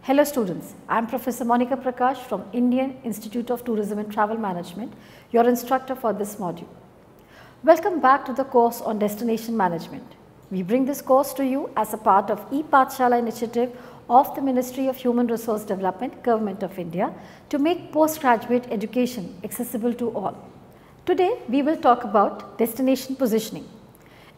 Hello students, I am Professor Monica Prakash from Indian Institute of Tourism and Travel Management, your instructor for this module. Welcome back to the course on Destination Management. We bring this course to you as a part of e-Pathshala initiative of the Ministry of Human Resource Development, Government of India to make postgraduate education accessible to all. Today we will talk about destination positioning.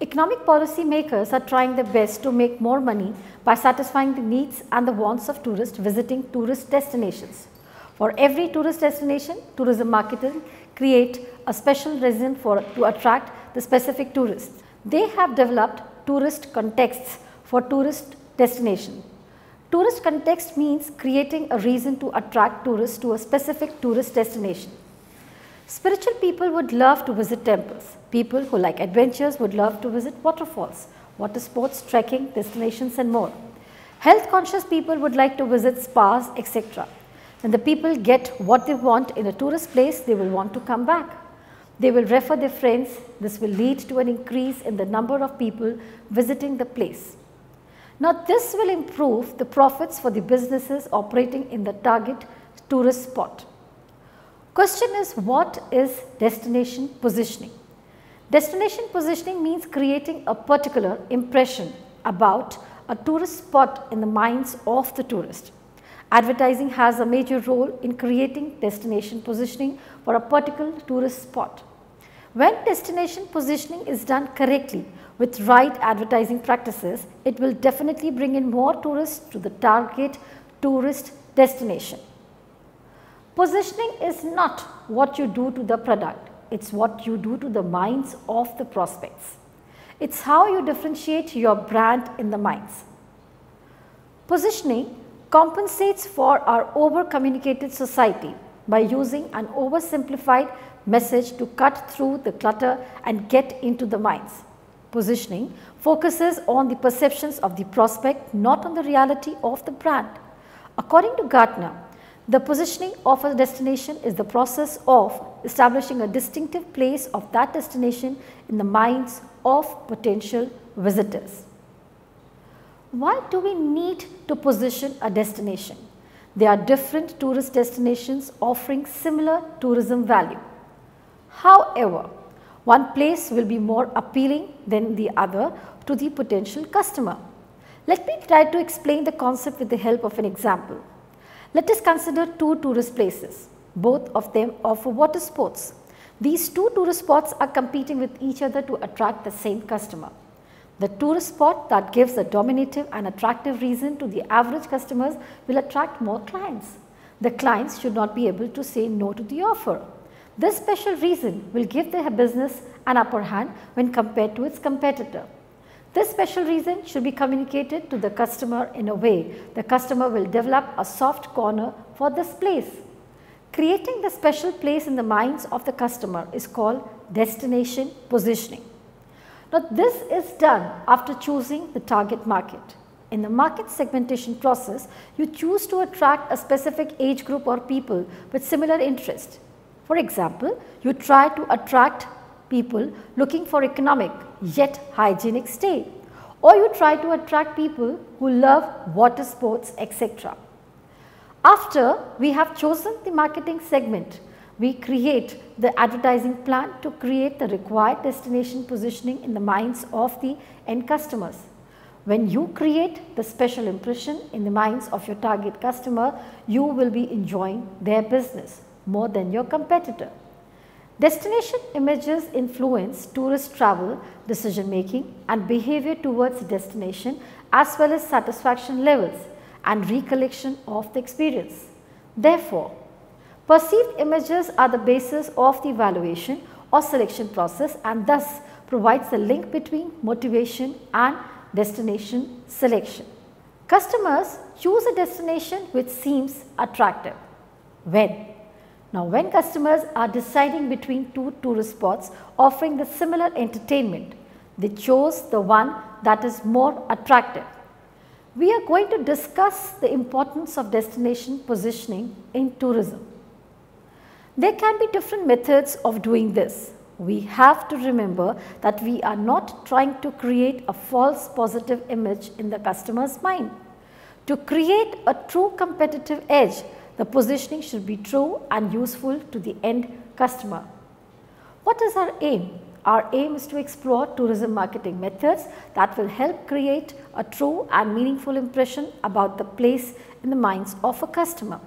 Economic policy makers are trying their best to make more money by satisfying the needs and the wants of tourists visiting tourist destinations. For every tourist destination, tourism marketing create a special reason to attract the specific tourists. They have developed tourist contexts for tourist destination. Tourist context means creating a reason to attract tourists to a specific tourist destination. Spiritual people would love to visit temples. People who like adventures would love to visit waterfalls, water sports, trekking, destinations and more. Health conscious people would like to visit spas, etc. When the people get what they want in a tourist place, they will want to come back. They will refer their friends. This will lead to an increase in the number of people visiting the place. Now this will improve the profits for the businesses operating in the target tourist spot. Question is, what is destination positioning? Destination positioning means creating a particular impression about a tourist spot in the minds of the tourist. Advertising has a major role in creating destination positioning for a particular tourist spot. When destination positioning is done correctly with right advertising practices, it will definitely bring in more tourists to the target tourist destination. Positioning is not what you do to the product, it is what you do to the minds of the prospects. It is how you differentiate your brand in the minds. Positioning compensates for our over-communicated society by using an oversimplified message to cut through the clutter and get into the minds. Positioning focuses on the perceptions of the prospect, not on the reality of the brand. According to Gartner, the positioning of a destination is the process of establishing a distinctive place of that destination in the minds of potential visitors. Why do we need to position a destination? There are different tourist destinations offering similar tourism value. However, one place will be more appealing than the other to the potential customer. Let me try to explain the concept with the help of an example. Let us consider two tourist places. Both of them offer water sports. These two tourist spots are competing with each other to attract the same customer. The tourist spot that gives a dominative and attractive reason to the average customers will attract more clients. The clients should not be able to say no to the offer. This special reason will give their business an upper hand when compared to its competitor. This special reason should be communicated to the customer in a way the customer will develop a soft corner for this place. Creating the special place in the minds of the customer is called destination positioning. Now this is done after choosing the target market. In the market segmentation process, you choose to attract a specific age group or people with similar interest. For example, you try to attract people looking for economic yet hygienic stay, or you try to attract people who love water sports, etc. After we have chosen the marketing segment, we create the advertising plan to create the required destination positioning in the minds of the end customers. When you create the special impression in the minds of your target customer, you will be enjoying their business more than your competitor. Destination images influence tourist travel, decision making and behavior towards the destination as well as satisfaction levels and recollection of the experience. Therefore, perceived images are the basis of the evaluation or selection process and thus provides the link between motivation and destination selection. Customers choose a destination which seems attractive. When? Now, when customers are deciding between two tourist spots offering the similar entertainment, they chose the one that is more attractive. We are going to discuss the importance of destination positioning in tourism. There can be different methods of doing this. We have to remember that we are not trying to create a false positive image in the customer's mind. To create a true competitive edge, the positioning should be true and useful to the end customer. What is our aim? Our aim is to explore tourism marketing methods that will help create a true and meaningful impression about the place in the minds of a customer.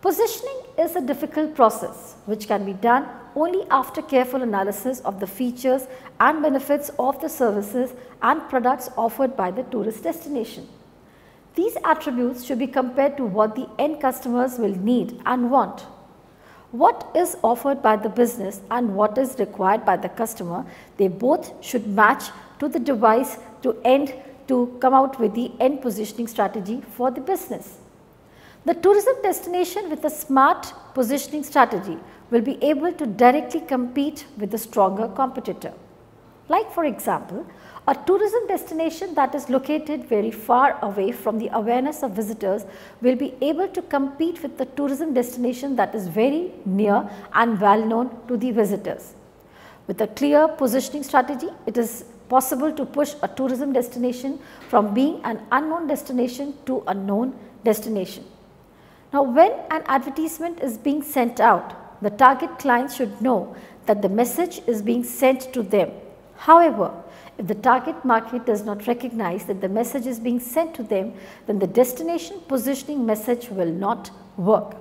Positioning is a difficult process which can be done only after careful analysis of the features and benefits of the services and products offered by the tourist destination. These attributes should be compared to what the end customers will need and want. What is offered by the business and what is required by the customer, they both should match to the device to come out with the end positioning strategy for the business. The tourism destination with a smart positioning strategy will be able to directly compete with a stronger competitor. Like for example, a tourism destination that is located very far away from the awareness of visitors will be able to compete with the tourism destination that is very near and well known to the visitors. With a clear positioning strategy, it is possible to push a tourism destination from being an unknown destination to a known destination. Now, when an advertisement is being sent out, the target clients should know that the message is being sent to them. However, if the target market does not recognize that the message is being sent to them, then the destination positioning message will not work.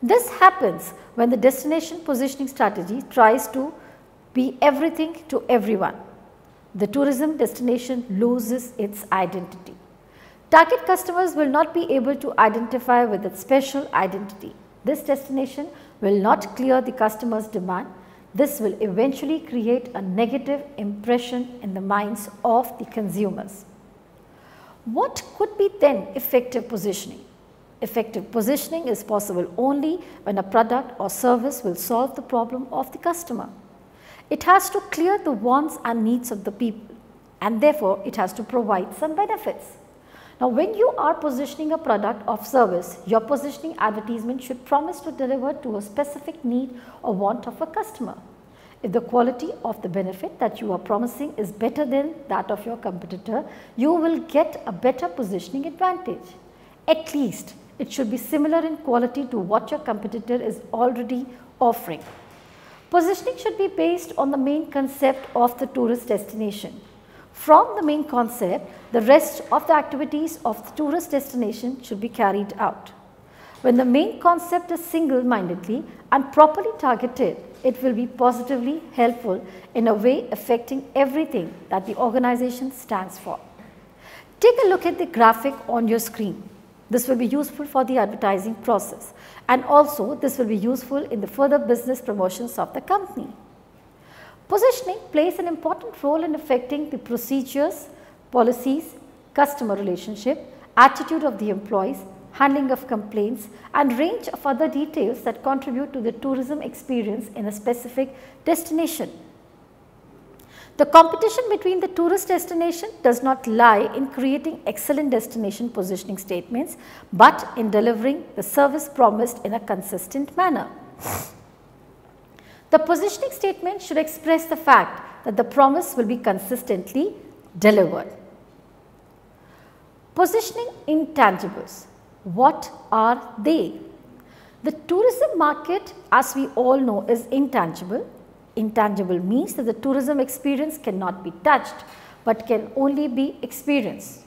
This happens when the destination positioning strategy tries to be everything to everyone. The tourism destination loses its identity. Target customers will not be able to identify with its special identity. This destination will not clear the customer's demand. This will eventually create a negative impression in the minds of the consumers. What could be then effective positioning? Effective positioning is possible only when a product or service will solve the problem of the customer. It has to clear the wants and needs of the people, and therefore it has to provide some benefits. Now, when you are positioning a product or service, your positioning advertisement should promise to deliver to a specific need or want of a customer. If the quality of the benefit that you are promising is better than that of your competitor, you will get a better positioning advantage. At least, it should be similar in quality to what your competitor is already offering. Positioning should be based on the main concept of the tourist destination. From the main concept, the rest of the activities of the tourist destination should be carried out. When the main concept is single-mindedly and properly targeted, it will be positively helpful in a way affecting everything that the organization stands for. Take a look at the graphic on your screen. This will be useful for the advertising process, and also this will be useful in the further business promotions of the company. Positioning plays an important role in affecting the procedures, policies, customer relationship, attitude of the employees, handling of complaints, and range of other details that contribute to the tourism experience in a specific destination. The competition between the tourist destination does not lie in creating excellent destination positioning statements, but in delivering the service promised in a consistent manner. The positioning statement should express the fact that the promise will be consistently delivered. Positioning intangibles. What are they? The tourism market, as we all know, is intangible. Intangible means that the tourism experience cannot be touched, but can only be experienced.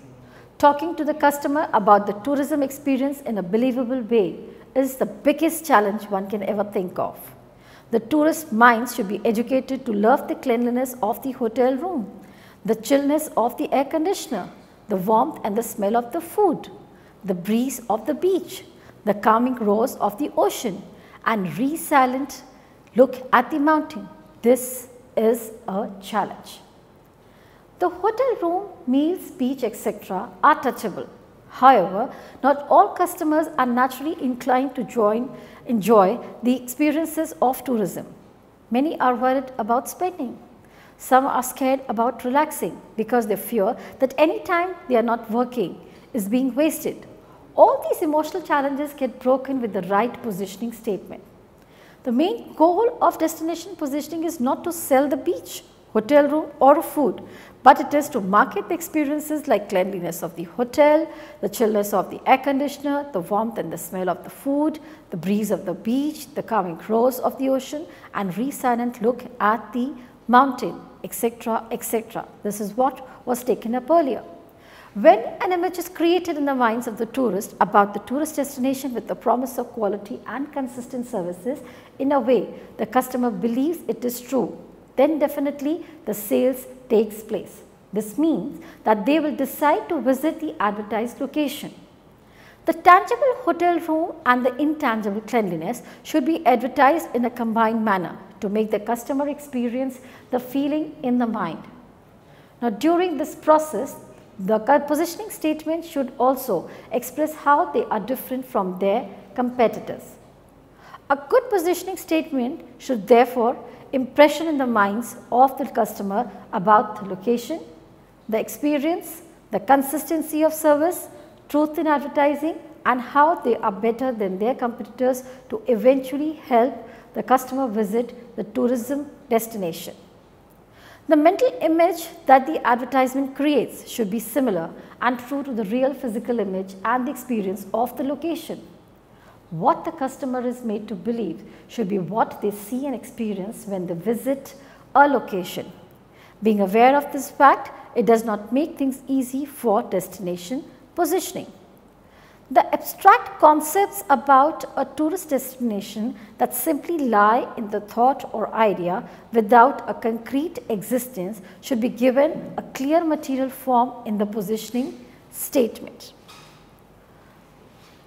Talking to the customer about the tourism experience in a believable way is the biggest challenge one can ever think of. The tourist minds should be educated to love the cleanliness of the hotel room, the chillness of the air conditioner, the warmth and the smell of the food, the breeze of the beach, the calming roars of the ocean, and resilient look at the mountain. This is a challenge. The hotel room, meals, beach, etc. are touchable. However, not all customers are naturally inclined to enjoy the experiences of tourism. Many are worried about spending. Some are scared about relaxing because they fear that any time they are not working is being wasted. All these emotional challenges get broken with the right positioning statement. The main goal of destination positioning is not to sell the beach hotel room or food, but it is to market the experiences like cleanliness of the hotel, the chillness of the air conditioner, the warmth and the smell of the food, the breeze of the beach, the calming roars of the ocean and resonant look at the mountain, etc., etc. This is what was taken up earlier. When an image is created in the minds of the tourist about the tourist destination with the promise of quality and consistent services in a way the customer believes it is true, then definitely the sales takes place. This means that they will decide to visit the advertised location. The tangible hotel room and the intangible cleanliness should be advertised in a combined manner to make the customer experience the feeling in the mind. Now, during this process, the positioning statement should also express how they are different from their competitors. A good positioning statement should therefore impression in the minds of the customer about the location, the experience, the consistency of service, truth in advertising and how they are better than their competitors to eventually help the customer visit the tourism destination. The mental image that the advertisement creates should be similar and true to the real physical image and the experience of the location. What the customer is made to believe should be what they see and experience when they visit a location. Being aware of this fact, it does not make things easy for destination positioning. The abstract concepts about a tourist destination that simply lie in the thought or idea without a concrete existence should be given a clear material form in the positioning statement.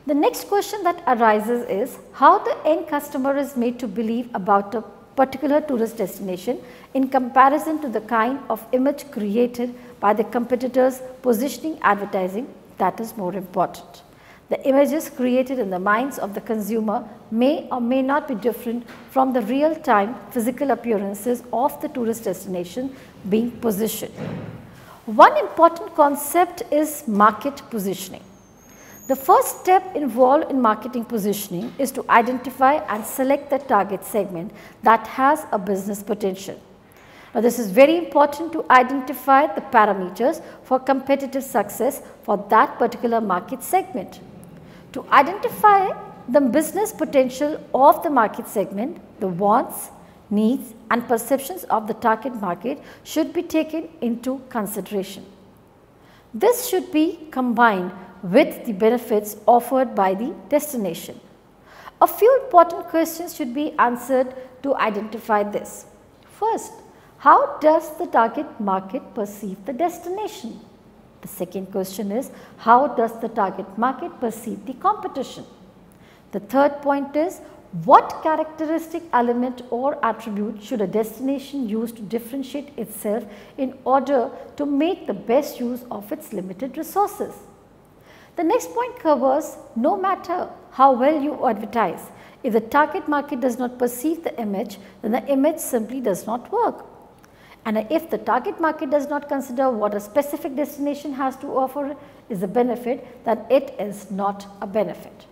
The next question that arises is how the end customer is made to believe about a particular tourist destination in comparison to the kind of image created by the competitor's positioning advertising that is more important. The images created in the minds of the consumer may or may not be different from the real-time physical appearances of the tourist destination being positioned. One important concept is market positioning. The first step involved in marketing positioning is to identify and select the target segment that has a business potential. Now, this is very important to identify the parameters for competitive success for that particular market segment. To identify the business potential of the market segment, the wants, needs and perceptions of the target market should be taken into consideration. This should be combined with the benefits offered by the destination. A few important questions should be answered to identify this. First, how does the target market perceive the destination? The second question is, how does the target market perceive the competition? The third point is, what characteristic element or attribute should a destination use to differentiate itself in order to make the best use of its limited resources? The next point covers no matter how well you advertise, if the target market does not perceive the image, then the image simply does not work. And if the target market does not consider what a specific destination has to offer is a benefit, then it is not a benefit.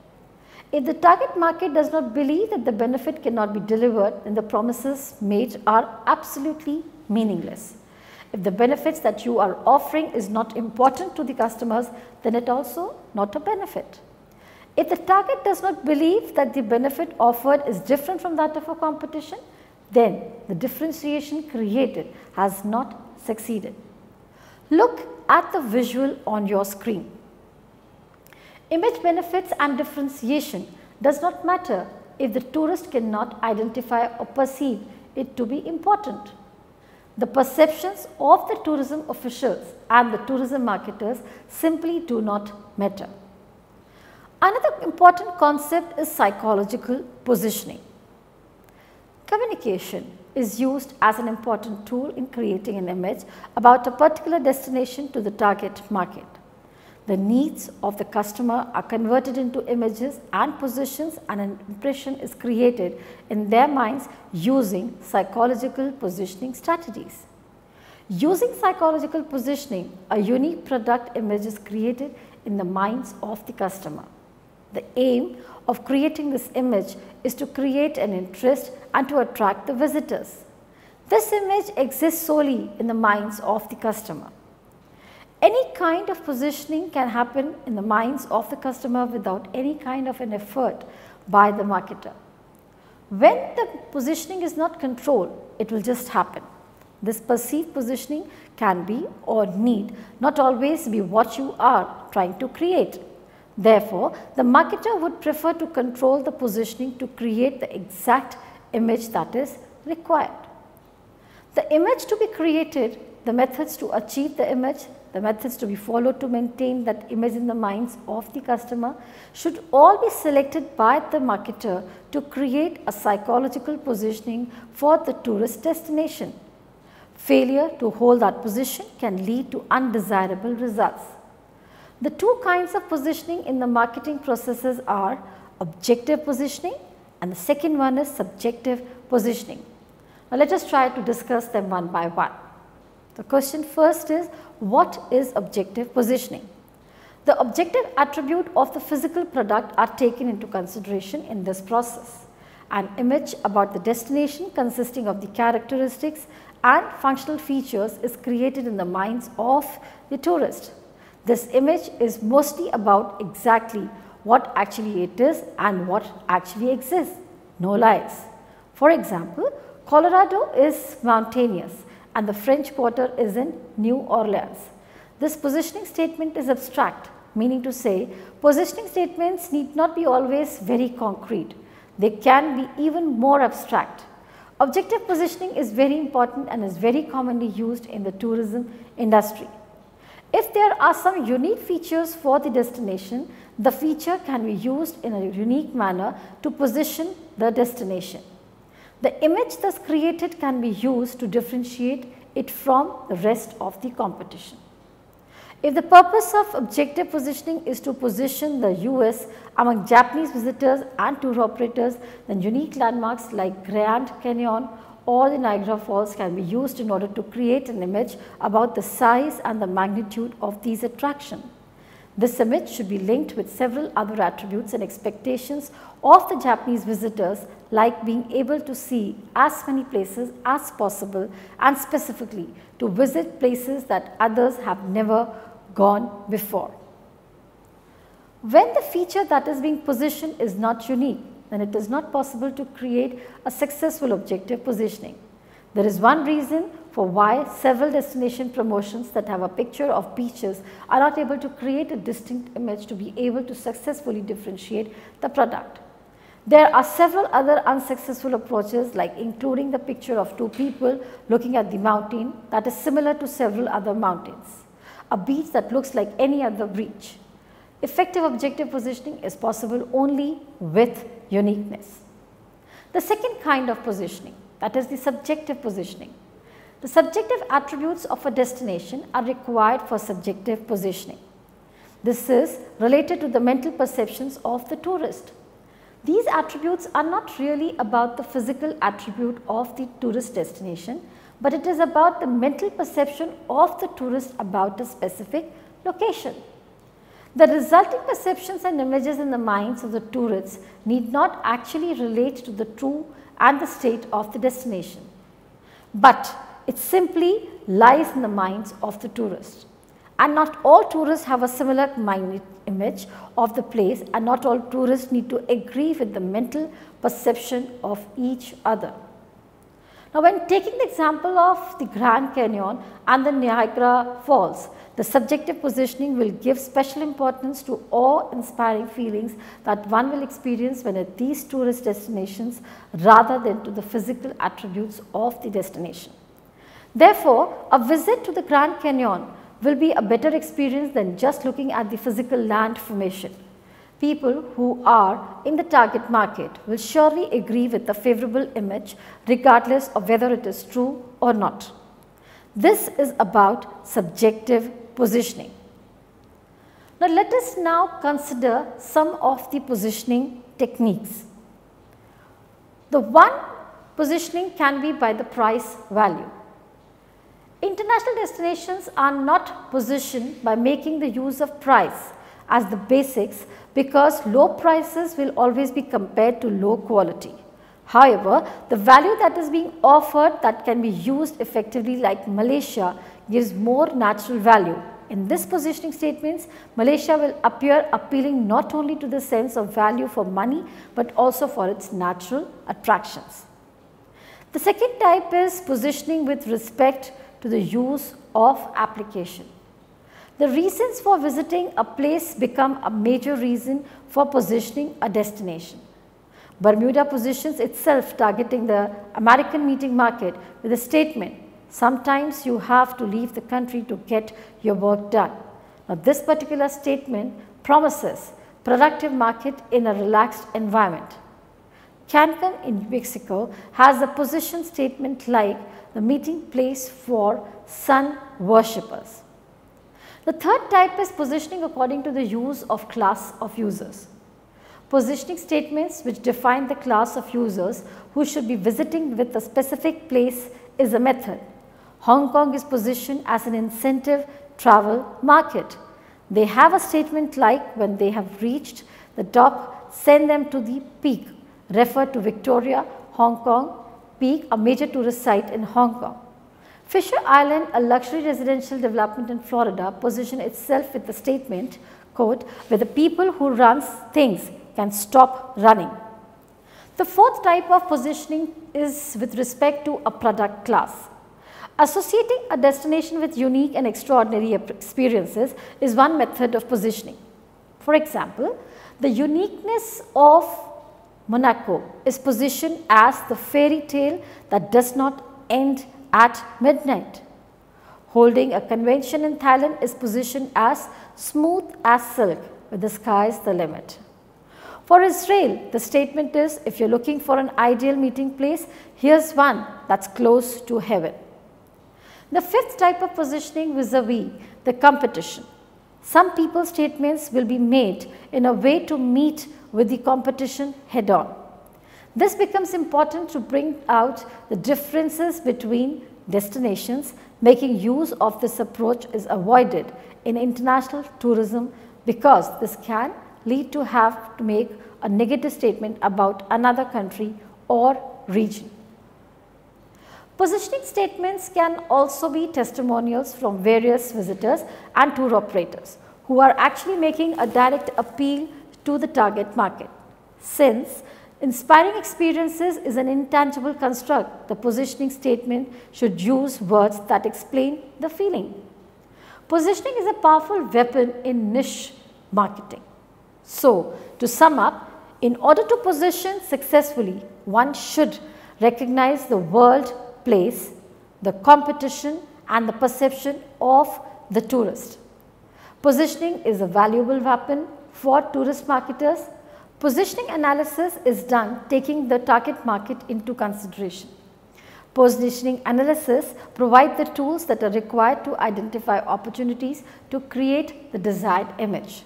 If the target market does not believe that the benefit cannot be delivered, then the promises made are absolutely meaningless. If the benefits that you are offering is not important to the customers, then it also not a benefit. If the target does not believe that the benefit offered is different from that of a competition, then the differentiation created has not succeeded. Look at the visual on your screen. Image benefits and differentiation does not matter if the tourist cannot identify or perceive it to be important. The perceptions of the tourism officials and the tourism marketers simply do not matter. Another important concept is psychological positioning. Communication is used as an important tool in creating an image about a particular destination to the target market. The needs of the customer are converted into images and positions, and an impression is created in their minds using psychological positioning strategies. Using psychological positioning, a unique product image is created in the minds of the customer. The aim of creating this image is to create an interest and to attract the visitors. This image exists solely in the minds of the customer. Any kind of positioning can happen in the minds of the customer without any kind of an effort by the marketer. When the positioning is not controlled, it will just happen. This perceived positioning can be or need not always be what you are trying to create. Therefore, the marketer would prefer to control the positioning to create the exact image that is required. The image to be created, the methods to achieve the image, the methods to be followed to maintain that image in the minds of the customer should all be selected by the marketer to create a psychological positioning for the tourist destination. Failure to hold that position can lead to undesirable results. The two kinds of positioning in the marketing processes are objective positioning and the second one is subjective positioning. Now, let us try to discuss them one by one. The question first is, what is objective positioning? The objective attribute of the physical product are taken into consideration in this process. An image about the destination consisting of the characteristics and functional features is created in the minds of the tourist. This image is mostly about exactly what actually it is and what actually exists, no lies. For example, Colorado is mountainous and the French Quarter is in New Orleans. This positioning statement is abstract, meaning to say positioning statements need not be always very concrete. They can be even more abstract. Objective positioning is very important and is very commonly used in the tourism industry. If there are some unique features for the destination, the feature can be used in a unique manner to position the destination. The image thus created can be used to differentiate it from the rest of the competition. If the purpose of objective positioning is to position the US among Japanese visitors and tour operators, then unique landmarks like Grand Canyon or the Niagara Falls can be used in order to create an image about the size and the magnitude of these attractions. This image should be linked with several other attributes and expectations of the Japanese visitors, like being able to see as many places as possible and specifically to visit places that others have never gone before. When the feature that is being positioned is not unique, then it is not possible to create a successful objective positioning. There is one reason for why several destination promotions that have a picture of beaches are not able to create a distinct image to be able to successfully differentiate the product. There are several other unsuccessful approaches, like including the picture of two people looking at the mountain that is similar to several other mountains, a beach that looks like any other beach. Effective objective positioning is possible only with uniqueness. The second kind of positioning, that is the subjective positioning. The subjective attributes of a destination are required for subjective positioning. This is related to the mental perceptions of the tourist. These attributes are not really about the physical attribute of the tourist destination, but it is about the mental perception of the tourist about a specific location. The resulting perceptions and images in the minds of the tourists need not actually relate to the true and the state of the destination, but it simply lies in the minds of the tourists. And not all tourists have a similar mind image of the place, and not all tourists need to agree with the mental perception of each other. Now, when taking the example of the Grand Canyon and the Niagara Falls, the subjective positioning will give special importance to awe-inspiring feelings that one will experience when at these tourist destinations rather than to the physical attributes of the destination. Therefore, a visit to the Grand Canyon will be a better experience than just looking at the physical land formation. People who are in the target market will surely agree with the favorable image regardless of whether it is true or not. This is about subjective positioning. Now, let us now consider some of the positioning techniques. The one positioning can be by the price value. International destinations are not positioned by making the use of price as the basics, because low prices will always be compared to low quality. However, the value that is being offered that can be used effectively like Malaysia gives more natural value. In this positioning statements, Malaysia will appear appealing not only to the sense of value for money but also for its natural attractions. The second type is positioning with respect to the use of application. The reasons for visiting a place become a major reason for positioning a destination. Bermuda positions itself targeting the American meeting market with a statement, "Sometimes you have to leave the country to get your work done." Now, this particular statement promises productive market in a relaxed environment. Cancun in Mexico has a position statement like the meeting place for sun worshippers. The third type is positioning according to the use of class of users. Positioning statements which define the class of users who should be visiting with a specific place is a method. Hong Kong is positioned as an incentive travel market. They have a statement like, "When they have reached the top, send them to the peak," refer to Victoria, Hong Kong Peak, a major tourist site in Hong Kong. Fisher Island, a luxury residential development in Florida, positioned itself with the statement, quote, "Where the people who run things can stop running." The fourth type of positioning is with respect to a product class. Associating a destination with unique and extraordinary experiences is one method of positioning. For example, the uniqueness of Monaco is positioned as the fairy tale that does not end at midnight. Holding a convention in Thailand is positioned as smooth as silk, with the sky's the limit. For Israel, the statement is, "If you're looking for an ideal meeting place, here's one that's close to heaven." The fifth type of positioning vis-a-vis the competition. Some people's statements will be made in a way to meet with the competition head-on. This becomes important to bring out the differences between destinations. Making use of this approach is avoided in international tourism because this can lead to have to make a negative statement about another country or region. Positioning statements can also be testimonials from various visitors and tour operators who are actually making a direct appeal to the target market. Since inspiring experiences is an intangible construct, the positioning statement should use words that explain the feeling. Positioning is a powerful weapon in niche marketing. So, to sum up, in order to position successfully, one should recognize the world place, the competition and the perception of the tourist. Positioning is a valuable weapon for tourist marketers. Positioning analysis is done taking the target market into consideration. Positioning analysis provides the tools that are required to identify opportunities to create the desired image.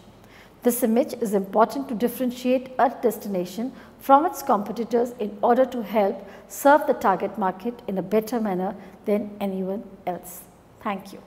This image is important to differentiate a destination from its competitors in order to help serve the target market in a better manner than anyone else. Thank you.